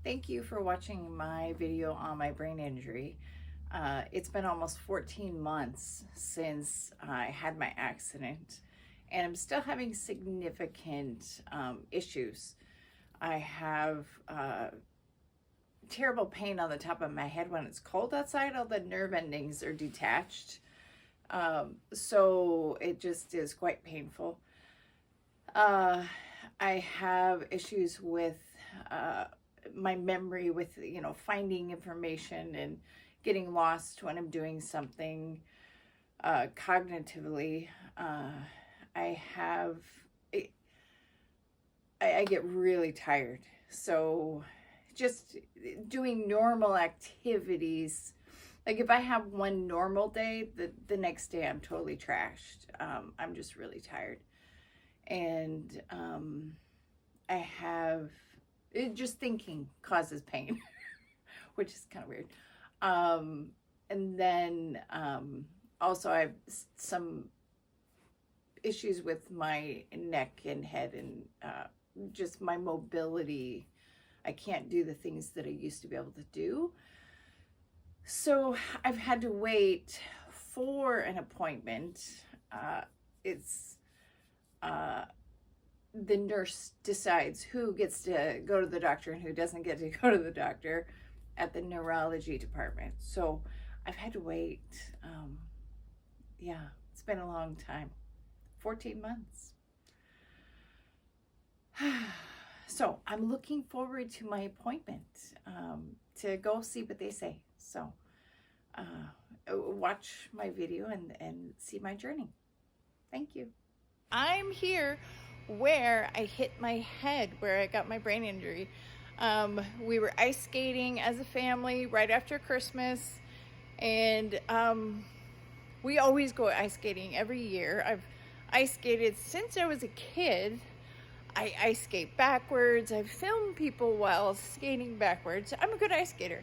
Thank you for watching my video on my brain injury. It's been almost 14 months since I had my accident, and I'm still having significant issues. I have terrible pain on the top of my head when it's cold outside. All the nerve endings are detached, so it just is quite painful. I have issues with my memory, with finding information and getting lost when I'm doing something. Cognitively, I get really tired, so just doing normal activities, like if I have one normal day, the next day I'm totally trashed. I'm just really tired, and I have just thinking causes pain, which is kind of weird. And then also I have some issues with my neck and head, and just my mobility. I can't do the things that I used to be able to do. So I've had to wait for an appointment. The nurse decides who gets to go to the doctor and who doesn't get to go to the doctor at the neurology department. So I've had to wait. Yeah, it's been a long time. 14 months. So I'm looking forward to my appointment to go see what they say. So watch my video and see my journey. Thank you. I'm here where I hit my head, where I got my brain injury. We were ice skating as a family right after Christmas, and we always go ice skating every year. I've ice skated since I was a kid. I ice skate backwards. I've filmed people while skating backwards. I'm a good ice skater.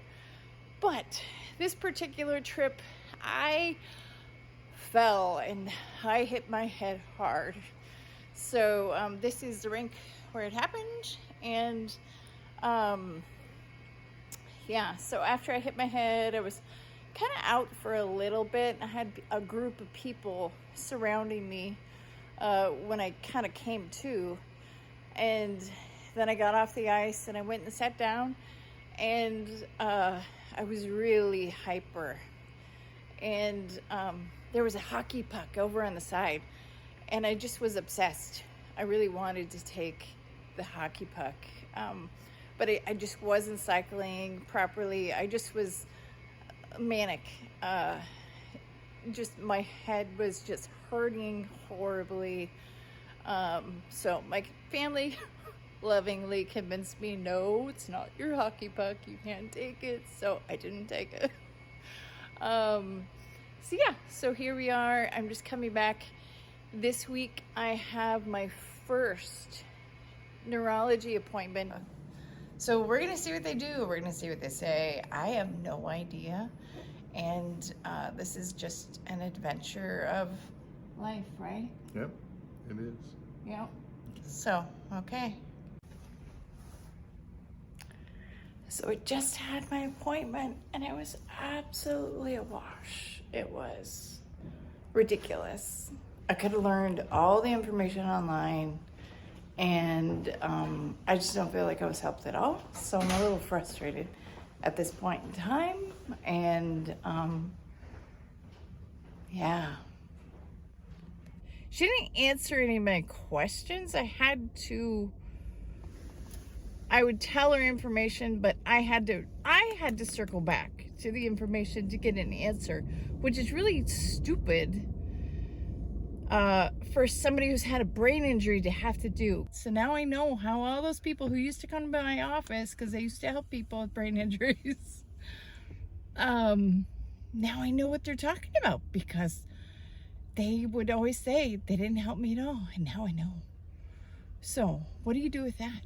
But this particular trip, I fell and I hit my head hard. So this is the rink where it happened, and yeah, so after I hit my head, I was kind of out for a little bit. I had a group of people surrounding me when I kind of came to, and then I got off the ice and I went and sat down, and I was really hyper, and there was a hockey puck over on the side, and I just was obsessed. I really wanted to take the hockey puck, but I just wasn't cycling properly. I just was manic. Just my head was just hurting horribly. So my family lovingly convinced me, no, it's not your hockey puck. You can't take it. So I didn't take it. So yeah, so here we are. I'm just coming back. This week I have my first neurology appointment. So we're gonna see what they do. We're gonna see what they say. I have no idea. And this is just an adventure of life, right? Yep, it is. Yeah. So, okay. So I just had my appointment and it was absolutely a wash. It was ridiculous. I could have learned all the information online, and I just don't feel like I was helped at all. So I'm a little frustrated at this point in time, and yeah. She didn't answer any of my questions. I would tell her information, but I had to circle back to the information to get an answer, which is really stupid for somebody who's had a brain injury to have to do. So now I know how all those people who used to come to my office, because I used to help people with brain injuries, now I know what they're talking about, because they would always say they didn't help me at all, and now I know. So what do you do with that?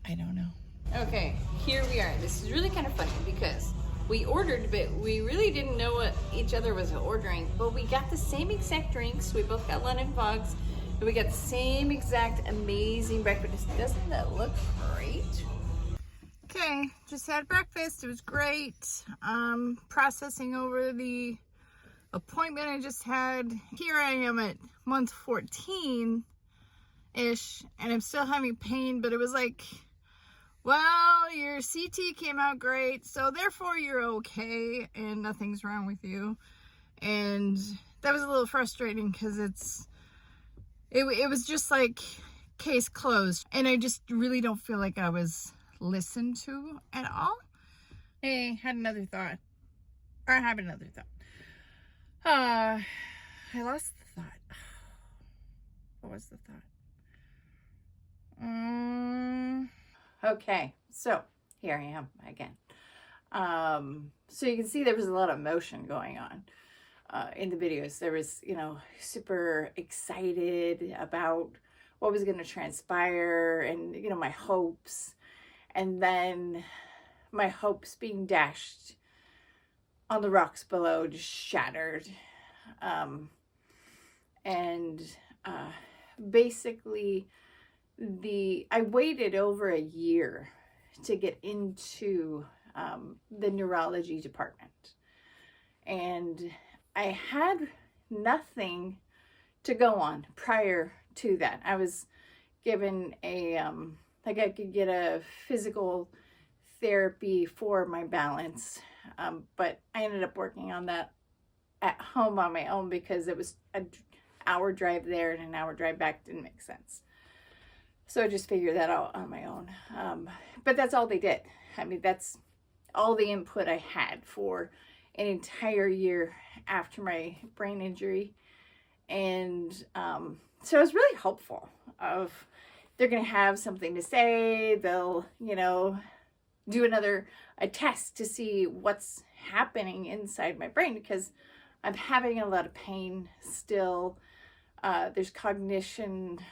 I don't know. Okay, here we are. This is really kind of funny because we ordered, but we really didn't know what each other was ordering. But we got the same exact drinks. We both got London Fogs, and we got the same exact amazing breakfast. Doesn't that look great? Okay, just had breakfast. It was great. Processing over the appointment I just had. Here I am at month 14-ish, and I'm still having pain, but it was like, well, your CT came out great, so therefore you're okay, and nothing's wrong with you. And that was a little frustrating because it was just like case closed, and I just really don't feel like I was listened to at all. Hey, had another thought. Or I have another thought. I lost the thought. What was the thought? Okay, so here I am again. So you can see there was a lot of motion going on in the videos. There was, super excited about what was going to transpire and, my hopes. And then my hopes being dashed on the rocks below, just shattered. Basically, I waited over a year to get into the neurology department. And I had nothing to go on prior to that. I was given I could get a physical therapy for my balance, but I ended up working on that at home on my own because it was an hour drive there and an hour drive back. Didn't make sense. So I just figured that out on my own. But that's all they did. I mean, that's all the input I had for an entire year after my brain injury. And so I was really hopeful of they're going to have something to say. They'll, do a test to see what's happening inside my brain, because I'm having a lot of pain still. There's cognitive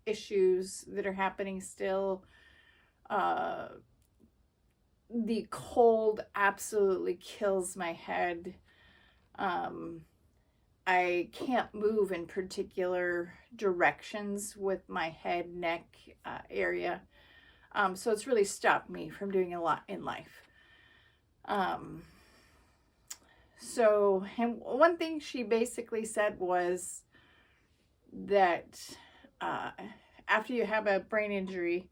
issues that are happening still. The cold absolutely kills my head. I can't move in particular directions with my head, neck area. So it's really stopped me from doing a lot in life. And one thing she basically said was that after you have a brain injury,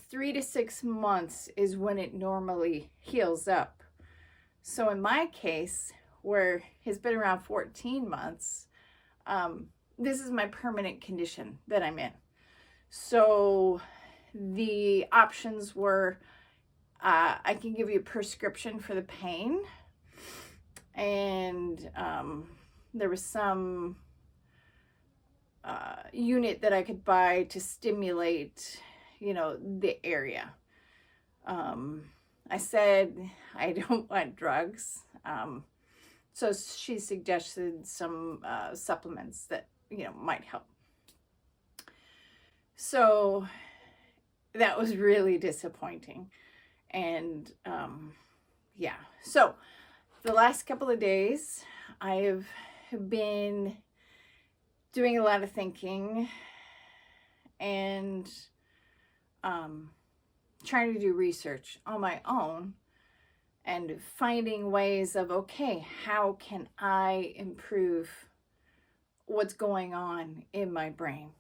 3 to 6 months is when it normally heals up. So in my case, where it's been around 14 months, this is my permanent condition that I'm in. So the options were, I can give you a prescription for the pain, and there was some unit that I could buy to stimulate, the area. I said I don't want drugs. So she suggested some supplements that, might help. So that was really disappointing. And yeah, so the last couple of days I've been doing a lot of thinking and trying to do research on my own and finding ways of, okay, how can I improve what's going on in my brain?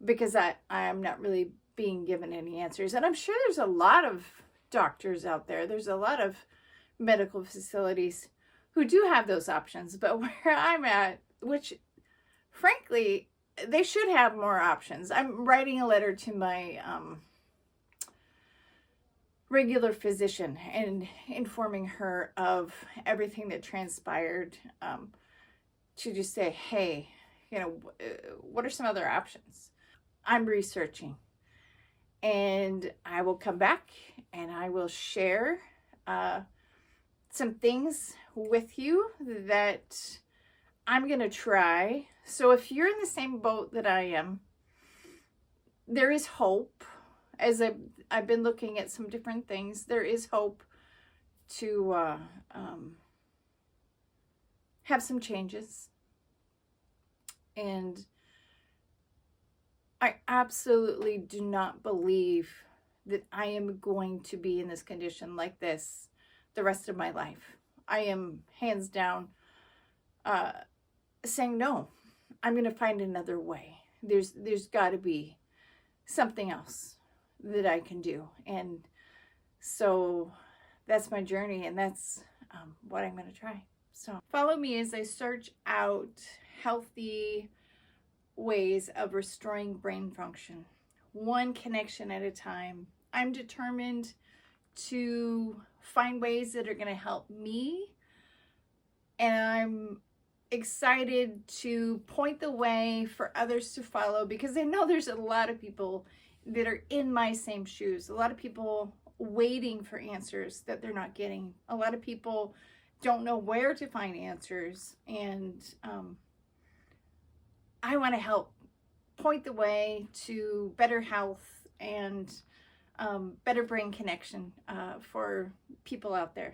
Because I'm not really being given any answers. And I'm sure there's a lot of doctors out there. There's a lot of medical facilities who do have those options. But where I'm at, which frankly, they should have more options. I'm writing a letter to my regular physician and informing her of everything that transpired, to just say, hey, what are some other options? I'm researching, and I will come back and I will share some things with you that I'm going to try. So if you're in the same boat that I am, there is hope. As I've been looking at some different things, there is hope to have some changes. And I absolutely do not believe that I am going to be in this condition like this the rest of my life. I am hands down saying no. I'm going to find another way. There's got to be something else that I can do, and so that's my journey, and that's what I'm going to try. So follow me as I search out healthy ways of restoring brain function, one connection at a time. I'm determined to find ways that are going to help me, and I'm excited to point the way for others to follow, because I know there's a lot of people that are in my same shoes, a lot of people waiting for answers that they're not getting, a lot of people don't know where to find answers, and I want to help point the way to better health and better brain connection for people out there.